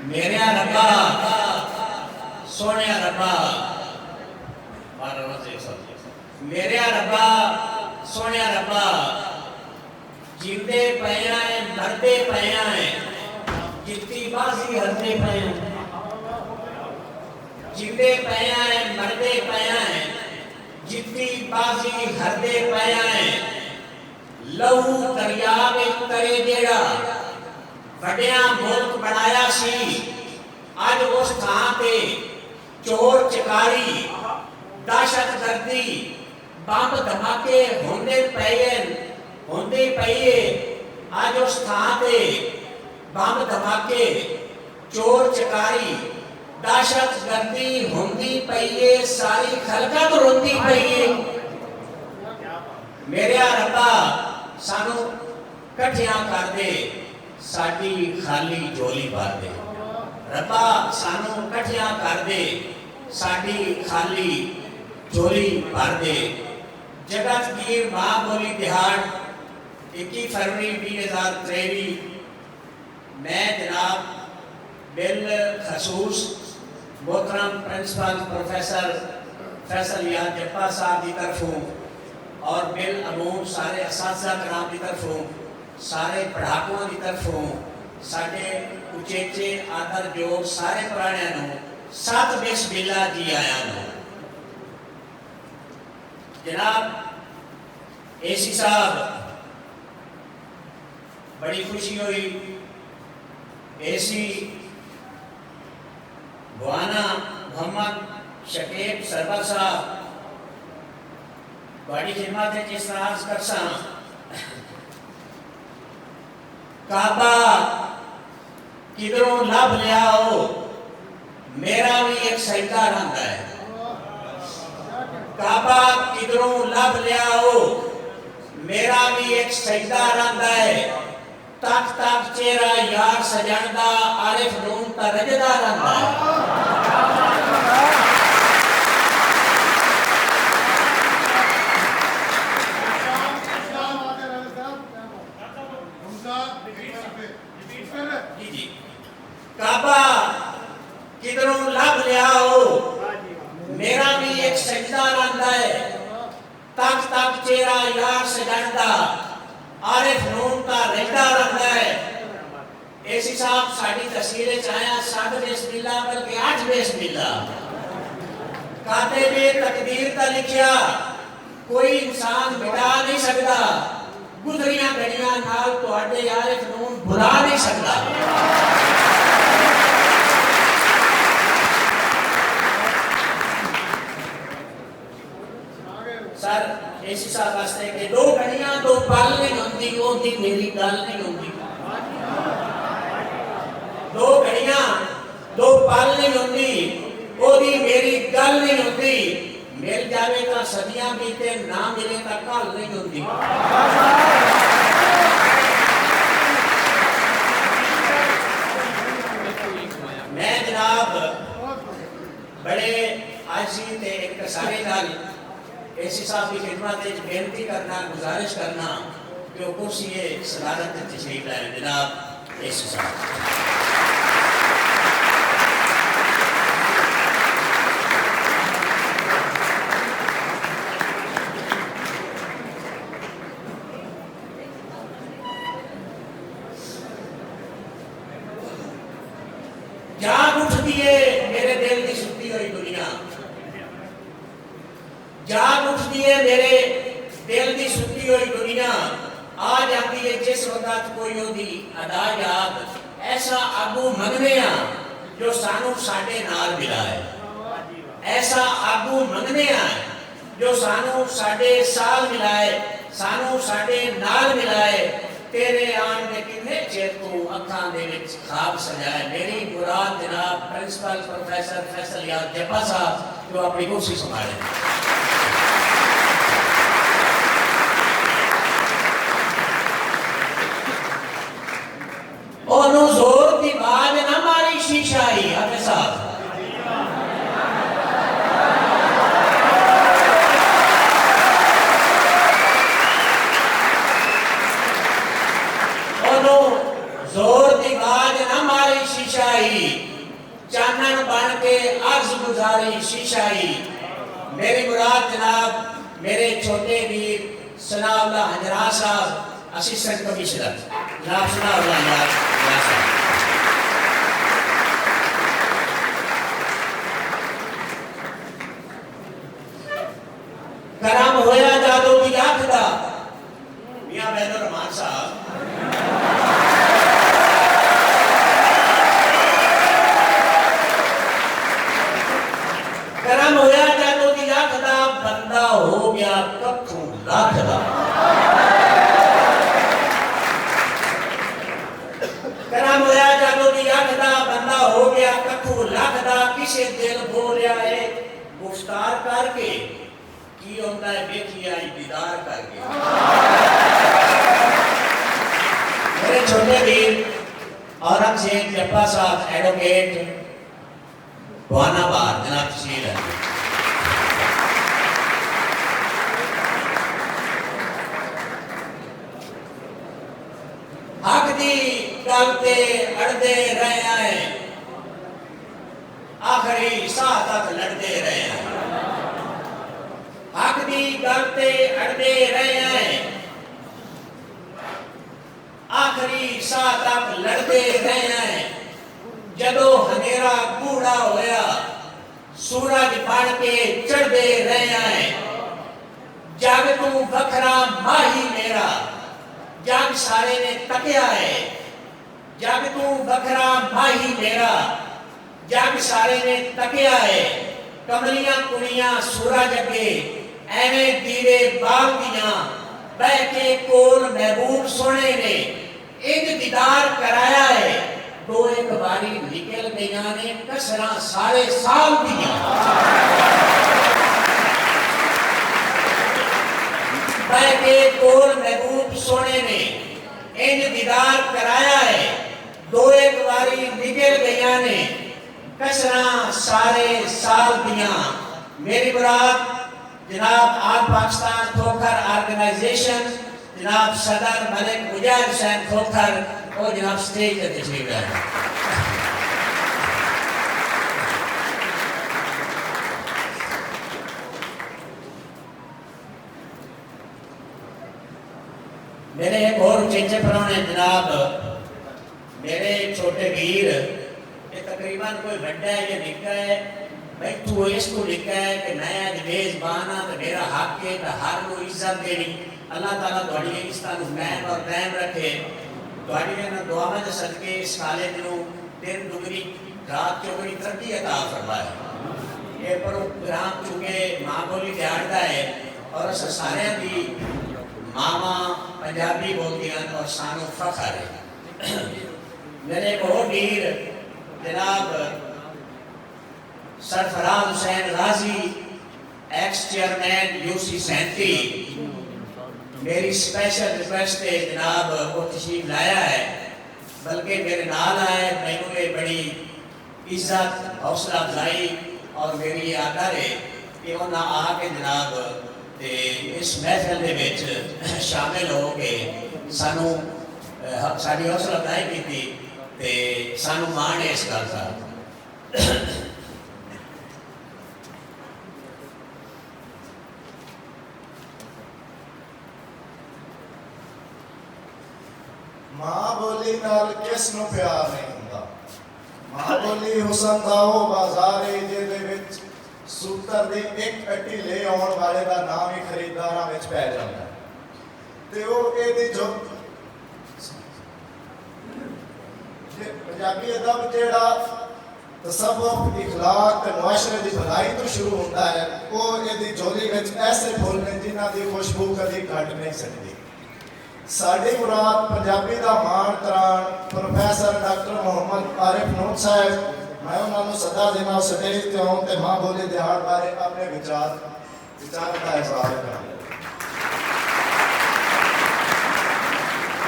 मेरे रब्बा सोने रब्बा मेरे रब्बा सोने रब्बा जिंदे पया है मरदे पया है जितनी बाजी हरदे पया जिंदे पया है मरदे पया है जितनी बाजी हरदे पया है लहू दरिया में करे जेड़ा वड्या मुल्क बनाया सी अज उस थां ते चोर चकारी दहशतगर्दी बंब धमाके होंदे पए अज उस थां ते बंब धमाके चोर चकारी दहशतगर्दी होंदी पई है सारी खलकत रोंदी पई है मेरे रब्बा सानू कठिया कर दे साडी खाली झोली भर दे रब्बा सानू कठिया कर दे साडी खाली झोली भर दे जगतगीर महाबोली दिहाड़ 21 फरवरी 2023 मैं जनाब बिल खसूस मोहतरम प्रिंसिपल प्रोफेसर फैसल याद जप्पा साहब की तरफों और बिल अमूम सारे असातिज़ा कराम की तरफों सारे पढ़ाकुओं की तरफों साढ़े उचेचे आदर योग सारे पुराणियां नूं सत बिस्मिल्लाह जी आया नूं जनाब एसी साहब बड़ी खुशी हुई एसी बुआना मोहम्मद शकीब सरवर साहब बड़ी खिदमत है जिस तरह कर सा काबा किधरों लभ लियाओ मेरा भी एक सजदा रंग है काबा किधरों लभ लियाओ मेरा भी एक सजदा रंग है तक तक चेहरा यार सजनदा आरिफ नून ता रजदा रंग है काबा किधरों लभ लियाओ मेरा भी एक सजदा रंदा है तक तक चेहरा यार सजनदा आरिफ नून का रहता रंदा है एसी साहब साडी तस्वीर च आया 7 बिस्मिल्लाह बल्कि 8 बिस्मिल्लाह कातिबे तकदीर का लिखिया कोई इंसान मिटा नहीं सकता गुजरियां घड़ियां नाल तुहाडे आरिफ नून भुला नहीं सकता सर एसी साहब वास्ते के दो घड़ियां दो पल नहीं होंदी ओदी मेरी गल नहीं होंदी दो घड़ियां दो पल नहीं होंदी ओदी मेरी गल नहीं होंदी मिल जावे तो सदियां बीते ना मिले तो कल नहीं होंदी मैं जनाब बड़े आजी ते एक सारे नाल एसी साहब की खिदमत में बेनती करना गुजारिश करना कि वो कुर्सी सदारत तशरीफ लाए जनाब एसी साहब जाग उठती है मेरे दिल की सुती हुई दुनिया जाग उठती है मेरे दिल की सुती हुई दुनिया आ जाती है जिस वक्त कोई ओदी अदा याद ऐसा आगू मंगने जो सानू साडे नाल मिलाए ऐसा आगू मंगने जो सानू साडे साल मिलाए सानू साडे नाल मिलाए तेरे आन दे कितने चेर को अखां दे विच ख्वाब सजाए मेरी मुराद जनाब प्रिंसिपल प्रोफेसर फैसल याद जप्पा साहब जो अपनी कुर्सी संभाले ओनू जोर दी बाज ना मारी शीशा ही आपके साथ ओनू जोर दी बाज ना मारी शीशा ही चानन बन के अर्ज गुजारी शीशाई। मेरी मुराद जनाब मेरे छोटे वीर सनाउल्लाह हजरा साहब, असिस्टेंट कमिश्नर जनाब सनाउल्लाह हजरा साहब। करम होया जादू की अख दा मियां बैदुर रहमान साहब। करम होया जादू की अख दा बंदा हो गया कखू लख दा। करम होया जादू की अख दा बंदा हो गया कखू लख दा। किसे दिल बोलिया है गुफ्तार करके की होता है देखिए आई दीदार करके। मेरे छोटे वीर औरंगजेब जप्पा साहब एडवोकेट बुआनाबाद जनाब तहसील है। हक दी गल ते अड़दे रहे हैं, आखिरी साह तक लड़ते रहे हैं। हक दी गल ते अड़दे रहे हैं, आखिरी साह तक लड़ते रहे हैं। जदों हनेरा कूड़ा होया सूरज बन के चढ़ते रहे हैं। जग तू वखरा माही मेरा, जग सारे ने तकिया है। जग तू वखरा माही मेरा, जग सारे ने तकिया है। कमलियां कुड़ियां सूरज अगे एवें दीवे बाल दियां बह के कोल महबूब सोने ने इंज दीदार कराया है। दो एक बारी निकल गईयां ने कसरा सारे साल दियां बह के कोल महबूब सोने ने इंज दीदार कराया है। दो एक बारी निकल गईयां ने कसरा सारे साल दियां। मेरी मुराद जनाब आल पाकिस्तान खोखर ऑर्गेनाइजेशन जनाब सदर मलिक मुजाहिद हुसैन खोखर और जनाब स्टेज पर तशरीफ लाए। मेरे एक और चेचे परौने जनाब मेरे छोटे वीर, ये तकरीबन कोई बड़ा है या निका है भाई तू इसको लिखा है कि मैं अज मेजबान हाँ तो मेरा हक है तो हर को इज्जत देनी। अल्लाह ताला तुहाडी इज्जत नूं कायम और कायम रखे। तुहाडी इन्हां दुआवां दे सदके इस कॉलेज नूं दिन दुगनी रात चौगनी तरक्की अता फरमाए। ये प्रोग्राम चूंकि मां बोली दिहाड़दा है और अस सारियां दी मावां पंजाबी बोलदियां और सानू फखर है। मेरे एक और वीर जनाब सरफराज हुसैन गाजी एक्स चेयरमैन यूसी 37 मेरी स्पेशल रिक्वेस्ट है जनाब वो तशरीफ लाया है, बल्कि मेरे नाल आए। मैनू ये बड़ी इज्जत हौसला अफजाई और मेरी आदर है कि उन्हें आके जनाब ते इस महफिल दे विच शामिल हो के सानू साडी हौसला अफजाई की ते सानू मान है इस गल का। मां बोली नाल किस नूं प्यार नहीं हुंदा। मां बोली हुसन दा ओ बाजार है जिहदे विच सूतर दी एक अट्टी ले आउण वाले दा नाम ही खरीदारां विच पै जांदा ते ओ इहदी जो पंजाबी अदब जिहड़ा तसव्वुफ इखलाक ते मुआशरे दी भलाई तो शुरू होता है, वो इहदी झोली विच ऐसे फुल ने जिन्हां दी खुशबू कदी घट नहीं सकती। साडी मुराद पंजाबी दा मान तरान प्रोफैसर डॉक्टर मोहम्मद आरिफ नूर साहब, मैं उन्होंने सदा देना स्टेज ते आउं ते मां बोली दिहाड़ बारे अपने विचार का इजहार करा।